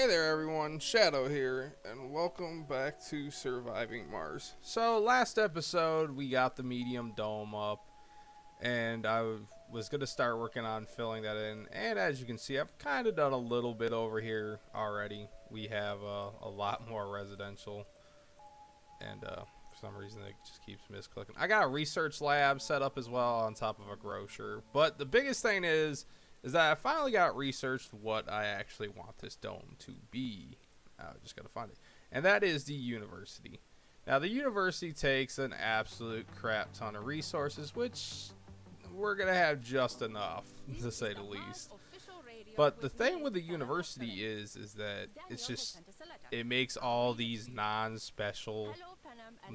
Hey there everyone, Shadow here, and welcome back to Surviving Mars. So last episode we got the medium dome up, and was going to start working on filling that in, and as you can see I've kind of done a little bit over here already. We have a lot more residential, and for some reason it just keeps misclicking. I got a research lab set up as well on top of a grocer, but the biggest thing is that I finally got researched what I actually want this dome to be. I just got to find it. And that is the university. Now, the university takes an absolute crap ton of resources, which we're going to have just enough, to say the least. But the thing with the university is that it makes all these non-special,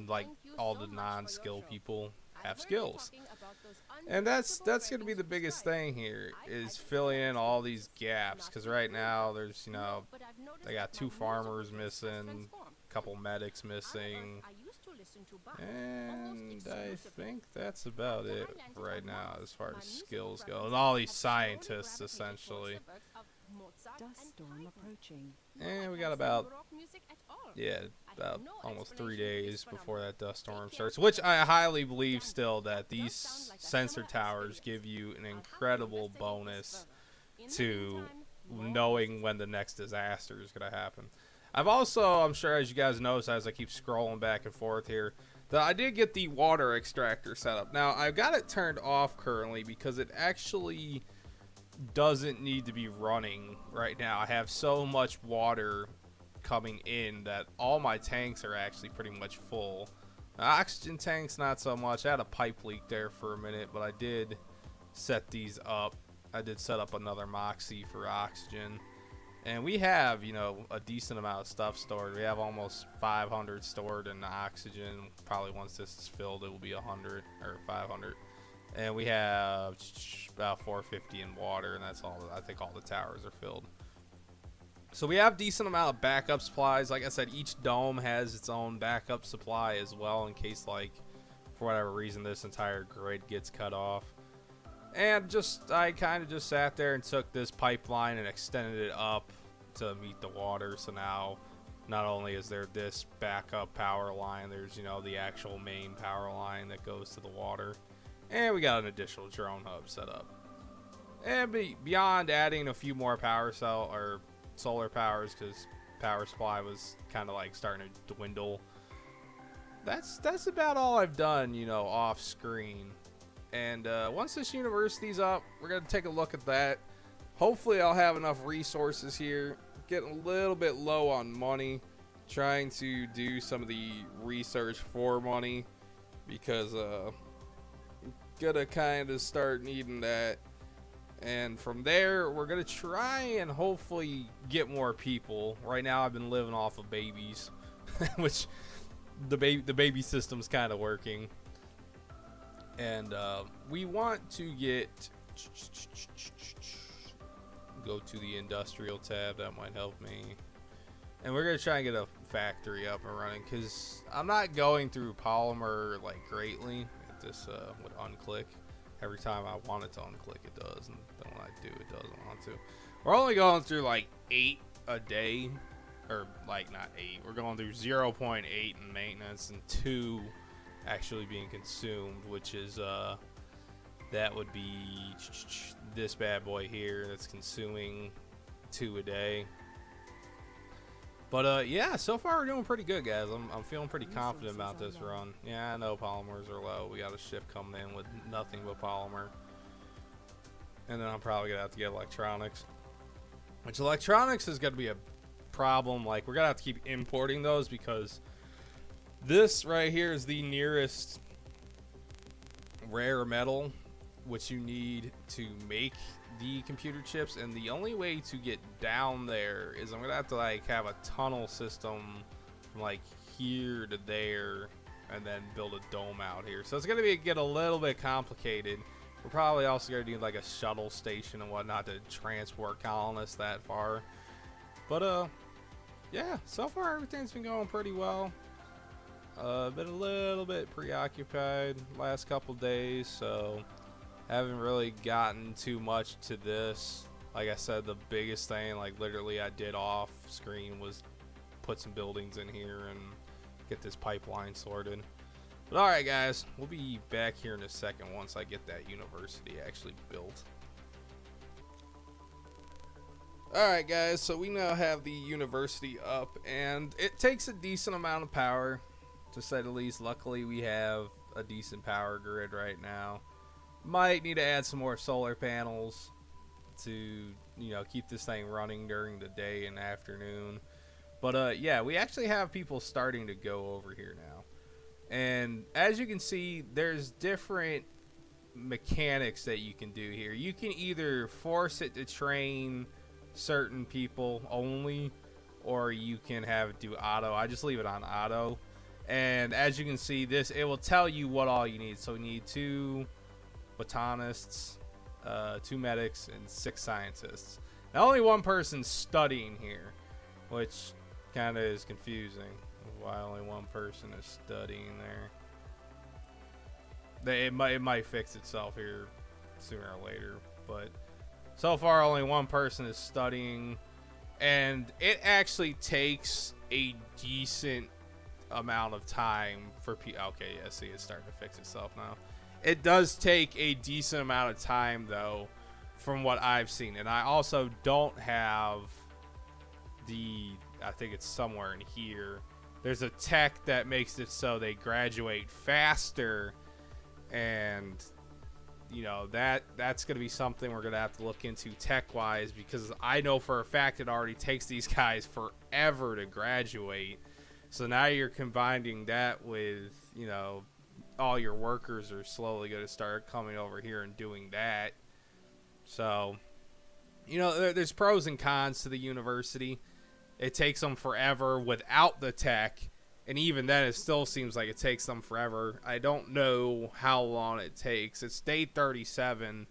like all the non-skill people have skills. And that's going to be the biggest thing here, is filling in all these gaps, because right now there's, they got 2 farmers missing, a couple medics missing, and I think that's about it right now as far as skills go. And all these scientists, essentially. And we got about almost 3 days before that dust storm starts, which I highly believe still that these sensor towers give you an incredible bonus to knowing when the next disaster is going to happen. I'm sure as you guys notice as I keep scrolling back and forth here, that I did get the water extractor set up. Now, I've got it turned off currently because it actually doesn't need to be running right now. I have so much water coming in that all my tanks are actually pretty much full. Oxygen tanks not so much. I had a pipe leak there for a minute, but I did set these up. I did set up another Moxie for oxygen, and we have a decent amount of stuff stored. We have almost 500 stored in oxygen. Probably once this is filled it will be 100 or 500, and we have about 450 in water, and that's all. I think all the towers are filled. So we have decent amount of backup supplies. Like I said, each dome has its own backup supply as well, in case, like, for whatever reason this entire grid gets cut off. And I kind of just sat there and took this pipeline and extended it up to meet the water. So now not only is there this backup power line, there's the actual main power line that goes to the water, and we got an additional drone hub set up. And beyond adding a few more power cell or solar powers, because power supply was kind of like starting to dwindle, that's about all I've done off screen. And once this university's up, we're gonna take a look at that. Hopefully I'll have enough resources here. Getting a little bit low on money, trying to do some of the research for money, because gonna kind of start needing that. And from there, we're going to try and hopefully get more people. Right now, I've been living off of babies, which the baby system's kind of working. And we want to go to the industrial tab. That might help me. And we're going to try and get a factory up and running, because I'm not going through polymer like greatly. This would unclick. Every time I want it to unclick, it does, and then when I do, it doesn't want to. We're only going through like 8 a day, or like not 8. We're going through 0.8 in maintenance and 2 actually being consumed, which is that would be this bad boy here that's consuming 2 a day. But yeah, so far we're doing pretty good, guys. I'm feeling pretty confident about this run. Yeah, I know polymers are low. We got a ship coming in with nothing but polymer. And then I'm probably going to have to get electronics. Which electronics is going to be a problem. Like, we're going to have to keep importing those, because this right here is the nearest rare metal which you need to make the computer chips, and the only way to get down there is I'm gonna have to like have a tunnel system from like here to there, and then build a dome out here. So it's gonna get a little bit complicated. We're probably also gonna need like a shuttle station and whatnot to transport colonists that far. But yeah, so far everything's been going pretty well. Been a little bit preoccupied last couple days, so haven't really gotten too much to this. Like I said, the biggest thing, like literally I did off screen, was put some buildings in here and get this pipeline sorted. But alright guys, we'll be back here in a second once I get that university actually built. Alright guys, so we now have the university up, and it takes a decent amount of power, to say the least. Luckily we have a decent power grid right now. Might need to add some more solar panels to, you know, keep this thing running during the day and afternoon. But yeah, we actually have people starting to go over here now. And as you can see, there's different mechanics that you can do here. You can either force it to train certain people only, or you can have it do auto. I just leave it on auto. And as you can see, this, it will tell you what all you need. So we need 2 botanists, 2 medics, and 6 scientists. Now only one person's studying here, which kind of is confusing. Why only one person is studying there? It might fix itself here sooner or later, but so far only one person is studying, and it actually takes a decent amount of time for people. Okay, yeah, see, it's starting to fix itself now. It does take a decent amount of time though, from what I've seen. And I also don't have the, I think it's somewhere in here, there's a tech that makes it so they graduate faster, and you know, that's going to be something we're going to have to look into tech wise, because I know for a fact it already takes these guys forever to graduate. So now you're combining that with, you know, all your workers are slowly going to start coming over here and doing that. So, you know, there's pros and cons to the university. It takes them forever without the tech, and even then it still seems like it takes them forever. I don't know how long it takes. It's day 37,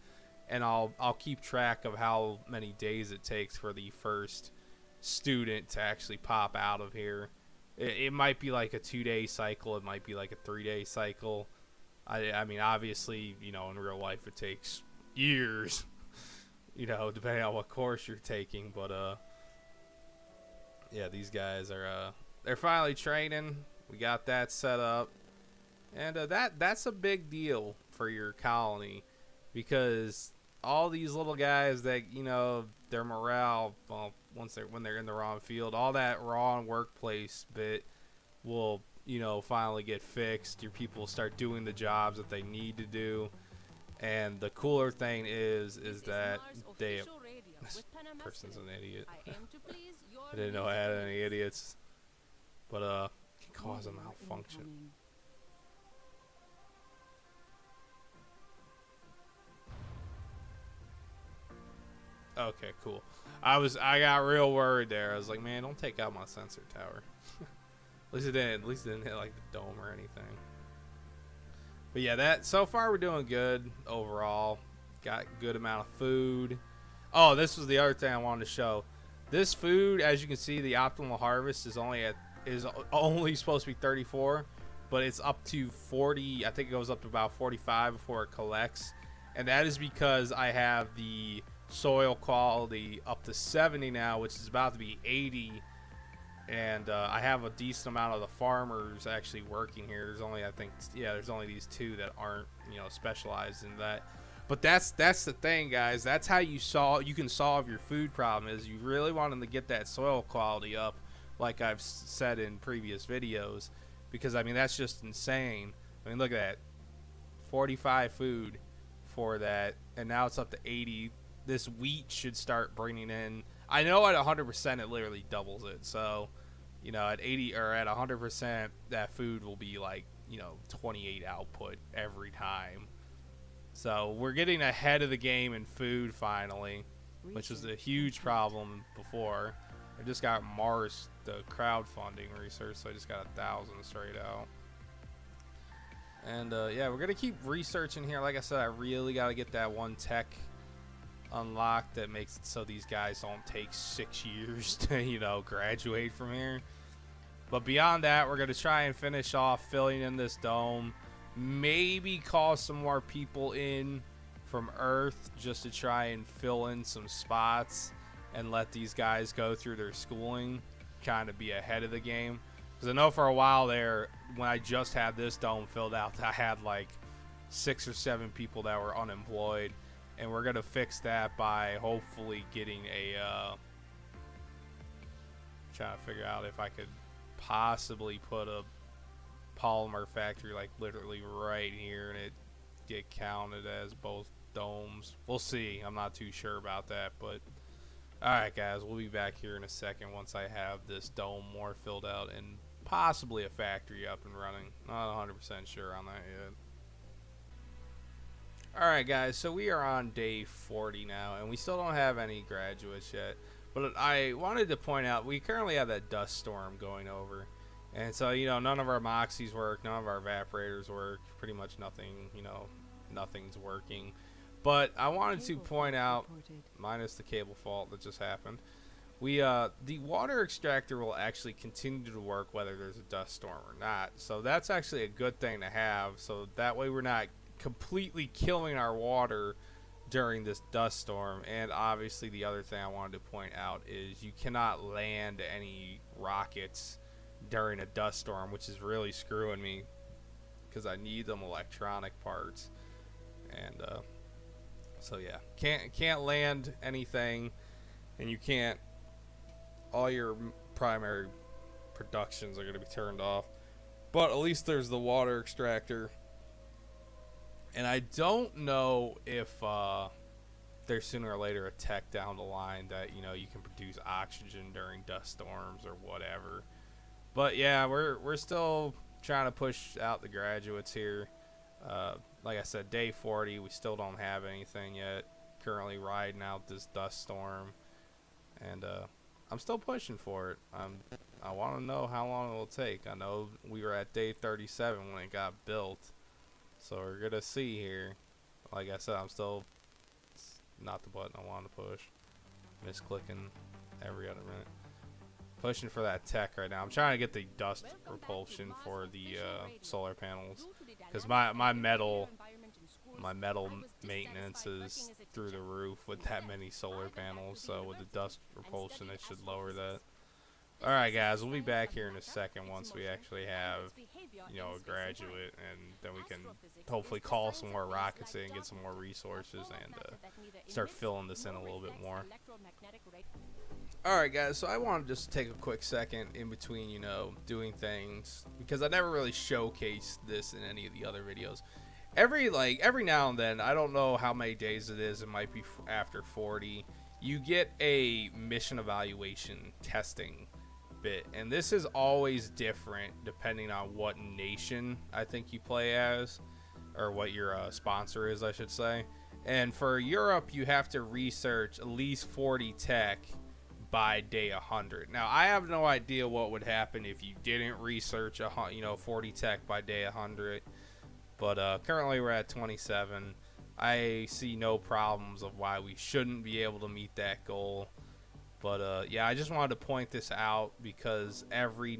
and I'll keep track of how many days it takes for the first student to actually pop out of here. It might be like a 2-day cycle. It might be like a 3-day cycle. I mean, obviously, you know, in real life it takes years, you know, depending on what course you're taking. But yeah, these guys are they're finally training. We got that set up, and that's a big deal for your colony, because all these little guys that, you know, their morale, well, when they're in the wrong field, all that wrong workplace bit will, you know, finally get fixed. Your people will start doing the jobs that they need to do. And the cooler thing is that they, this person's an idiot. I didn't know I had any idiots, but can cause a malfunction. Okay, cool. I got real worried there. I was like, man, don't take out my sensor tower. At least it didn't hit like the dome or anything. But yeah, that so far we're doing good overall. Got good amount of food. Oh, this was the other thing I wanted to show. This food, as you can see, the optimal harvest is only supposed to be 34, but it's up to 40. I think it goes up to about 45 before it collects, and that is because I have the soil quality up to 70 now, which is about to be 80. And I have a decent amount of the farmers actually working here. There's only, I think, yeah, there's only these 2 that aren't, you know, specialized in that. But that's the thing, guys. That's how you can solve your food problem, is you really want them to get that soil quality up, like I've said in previous videos, because I mean that's just insane. I mean, look at that, 45 food for that, and now it's up to 80. This wheat should start bringing in, I know at 100% it literally doubles it. So, you know, at 80 or at 100%, that food will be like, you know, 28 output every time. So we're getting ahead of the game in food finally, which was a huge problem before. I just got Mars, the crowdfunding research, so I just got 1,000 straight out. And yeah, we're gonna keep researching here. Like I said, I really got to get that one tech unlocked that makes it so these guys don't take 6 years to, you know, graduate from here. But beyond that, we're gonna try and finish off filling in this dome, maybe call some more people in from Earth just to try and fill in some spots and let these guys go through their schooling, kind of be ahead of the game. Because I know for a while there, when I just had this dome filled out, I had like 6 or 7 people that were unemployed, and we're gonna fix that by hopefully getting a trying to figure out if I could possibly put a polymer factory like literally right here and it get counted as both domes. We'll see. I'm not too sure about that, but alright guys, we'll be back here in a second once I have this dome more filled out and possibly a factory up and running. Not 100% sure on that yet. Alright guys, so we are on day 40 now, and we still don't have any graduates yet. But I wanted to point out, we currently have that dust storm going over. And so, you know, none of our Moxies work, none of our evaporators work, pretty much nothing, you know, nothing's working. But I wanted to point out, minus the cable fault that just happened, the water extractor will actually continue to work whether there's a dust storm or not. So that's actually a good thing to have, so that way we're not completely killing our water during this dust storm. And obviously the other thing I wanted to point out is you cannot land any rockets during a dust storm, which is really screwing me because I need them electronic parts. And so yeah, can't land anything, and you can't, all your primary productions are going to be turned off. But at least there's the water extractor. And I don't know if there's sooner or later a tech down the line that, you know, you can produce oxygen during dust storms or whatever. But yeah, we're still trying to push out the graduates here. Like I said, day 40, we still don't have anything yet. Currently riding out this dust storm, and I'm still pushing for it. I want to know how long it will take. I know we were at day 37 when it got built. So we're going to see here. Like I said, I'm still, it's not the button I want to push. Misclicking every other minute. Pushing for that tech right now. I'm trying to get the dust repulsion for the solar panels. Because my metal maintenance is through the roof with that many solar panels. So with the dust repulsion, it should lower that. Alright guys, we'll be back here in a second once we actually have, you know, a graduate, and then we can hopefully call some more rockets in, get some more resources, and start filling this in a little bit more. Alright guys, so I want to just take a quick second in between, you know, doing things, because I never really showcased this in any of the other videos. Every now and then, I don't know how many days it is, it might be after 40, you get a mission evaluation testing bit, and this is always different depending on what nation I think you play as, or what your sponsor is, I should say. And for Europe, you have to research at least 40 tech by day 100. Now I have no idea what would happen if you didn't research 40 tech by day 100, but currently we're at 27. I see no problems of why we shouldn't be able to meet that goal. But yeah, I just wanted to point this out because every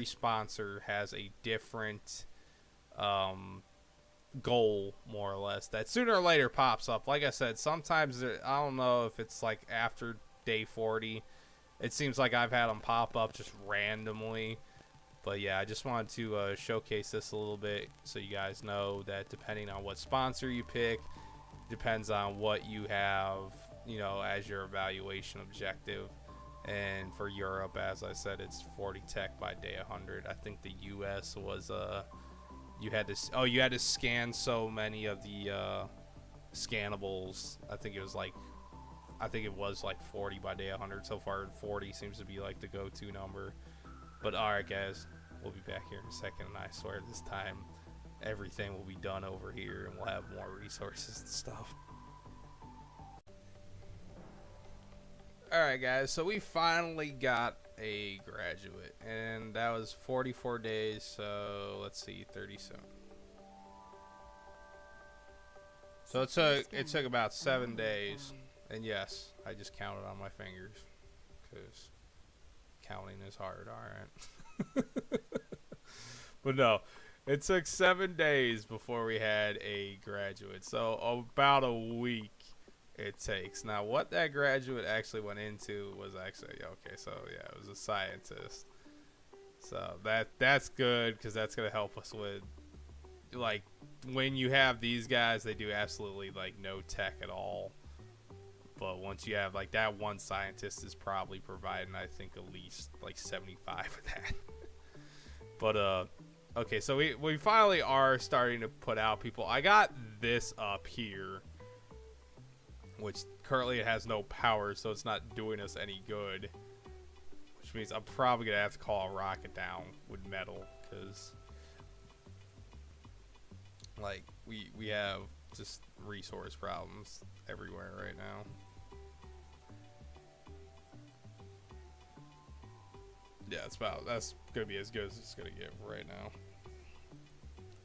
sponsor has a different goal, more or less, that sooner or later pops up. Like I said, sometimes I don't know if it's like after day 40. It seems like I've had them pop up just randomly. But yeah, I just wanted to showcase this a little bit so you guys know that depending on what sponsor you pick, depends on what you have, you know, as your evaluation objective. And for Europe, as I said, it's 40 tech by day 100. I think the US was you had to scan so many of the scannables. I think it was like 40 by day 100. So far 40 seems to be like the go-to number. But alright guys, we'll be back here in a second, and I swear this time everything will be done over here and we'll have more resources and stuff. Alright guys, so we finally got a graduate, and that was 44 days, so let's see, 37. So it took about 7 days, and yes, I just counted on my fingers, because counting is hard, alright. But no, It took 7 days before we had a graduate. So about a week it takes. Now, what that graduate actually went into was actually okay. So yeah, it was a scientist. So that's good because that's gonna help us with like when you have these guys, they do absolutely like no tech at all. But once you have like that one scientist is probably providing, I think at least like 75 of that. But okay, so we finally are starting to put out people. I got this up here, which currently it has no power, so it's not doing us any good. Which means I'm probably gonna have to call a rocket down with metal, because like we have just resource problems everywhere right now. Yeah, that's gonna be as good as it's gonna get right now.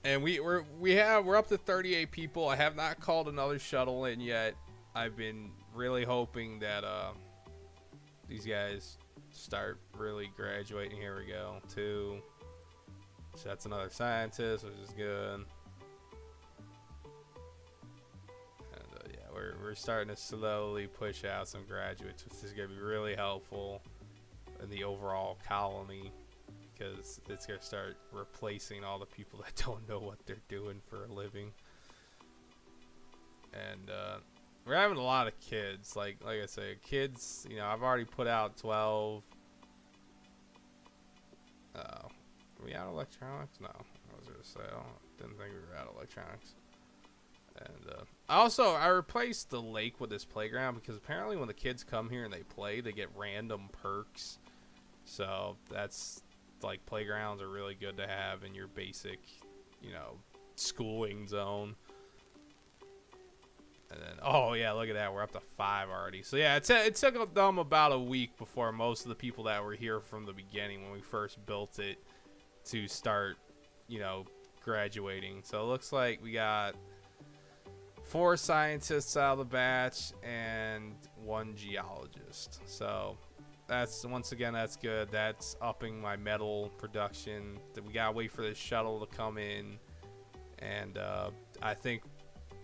And we're up to 38 people. I have not called another shuttle in yet. I've been really hoping that these guys start really graduating. Here we go. 2. So that's another scientist, which is good. And yeah, we're starting to slowly push out some graduates, which is gonna be really helpful in the overall colony, because it's going to start replacing all the people that don't know what they're doing for a living. And we're having a lot of kids, like I say, kids, you know, I've already put out 12. Are we out of electronics? No, I was going to say, didn't think we were out of electronics. And I replaced the lake with this playground, because apparently when the kids come here and they play, they get random perks. So that's like, playgrounds are really good to have in your basic, you know, schooling zone. And then, oh yeah, look at that, we're up to 5 already. So yeah, it took them about a week before most of the people that were here from the beginning when we first built it to start, you know, graduating. So it looks like we got 4 scientists out of the batch and 1 geologist. So that's, once again, that's good. That's upping my metal production. We gotta wait for this shuttle to come in, and I think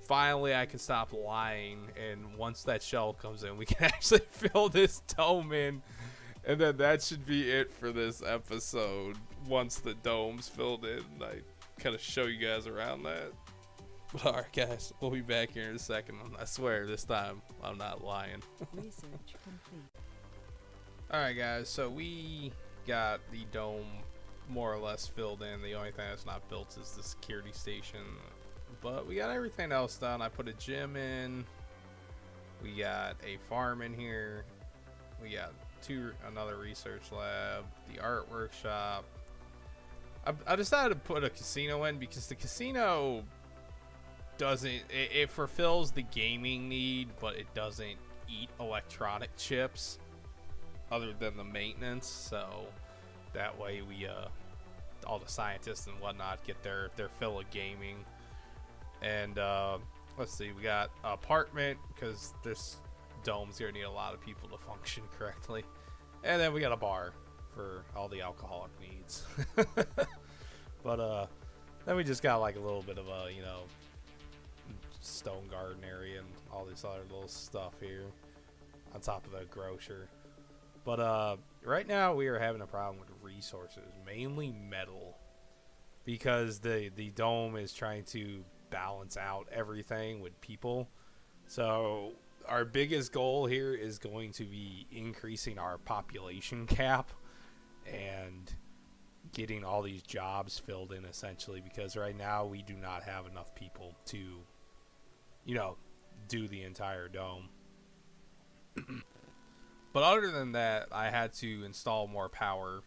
finally I can stop lying, and once that shuttle comes in, we can actually fill this dome in, and then that should be it for this episode. Once the dome's filled in, I kind of show you guys around that. But alright guys, we'll be back here in a second. I swear this time I'm not lying. Research complete. Alright guys, so we got the dome more or less filled in. The only thing that's not built is the security station, but we got everything else done. I put a gym in, we got a farm in here, we got another research lab, the art workshop. I decided to put a casino in because the casino doesn't, it fulfills the gaming need, but it doesn't eat electronic chips other than the maintenance. So that way we all the scientists and whatnot get their fill of gaming. And let's see, we got an apartment, because this dome's gonna need a lot of people to function correctly. And then we got a bar for all the alcoholic needs. But then we just got like a little bit of a, you know, stone garden area and all this other little stuff here on top of the grocer. But right now we are having a problem with resources, mainly metal, because the dome is trying to balance out everything with people. So our biggest goal here is going to be increasing our population cap and getting all these jobs filled in, essentially, because right now we do not have enough people to, you know, do the entire dome. But other than that, I had to install more power,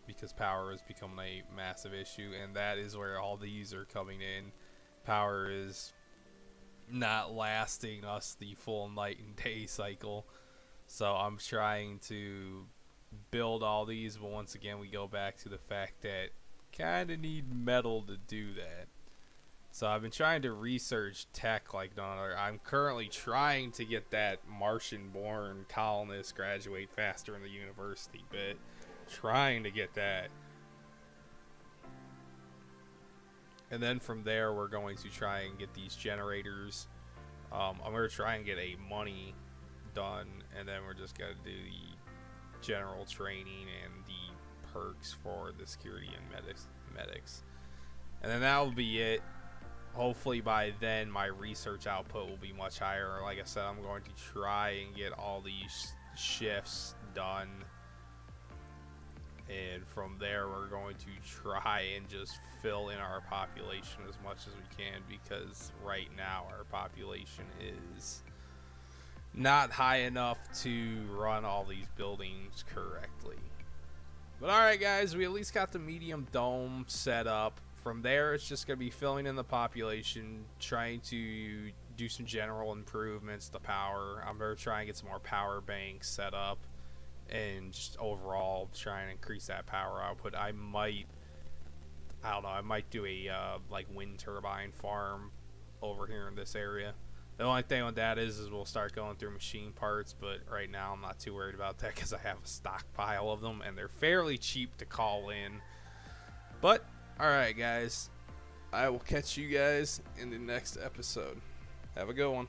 because power is becoming a massive issue, and that is where all these are coming in. Power is not lasting us the full night and day cycle, so I'm trying to build all these, but once again we go back to the fact that kind of need metal to do that. So I've been trying to research tech like none other. I'm currently trying to get that Martian-born colonist graduate faster in the university bit. Trying to get that. And then from there, we're going to try and get these generators. I'm going to try and get a money done, and then we're just going to do the general training and the perks for the security and medics. And then that will be it. Hopefully by then my research output will be much higher. Like I said, I'm going to try and get all these shifts done. And from there, we're going to try and just fill in our population as much as we can, because right now our population is not high enough to run all these buildings correctly. But alright guys, we at least got the medium dome set up. From there, it's just going to be filling in the population, trying to do some general improvements to power. I'm going to try and get some more power banks set up, and just overall try and increase that power output. I don't know, I might do a like wind turbine farm over here in this area. The only thing with that is we'll start going through machine parts, but right now I'm not too worried about that because I have a stockpile of them and they're fairly cheap to call in. But alright guys, I will catch you guys in the next episode. Have a good one.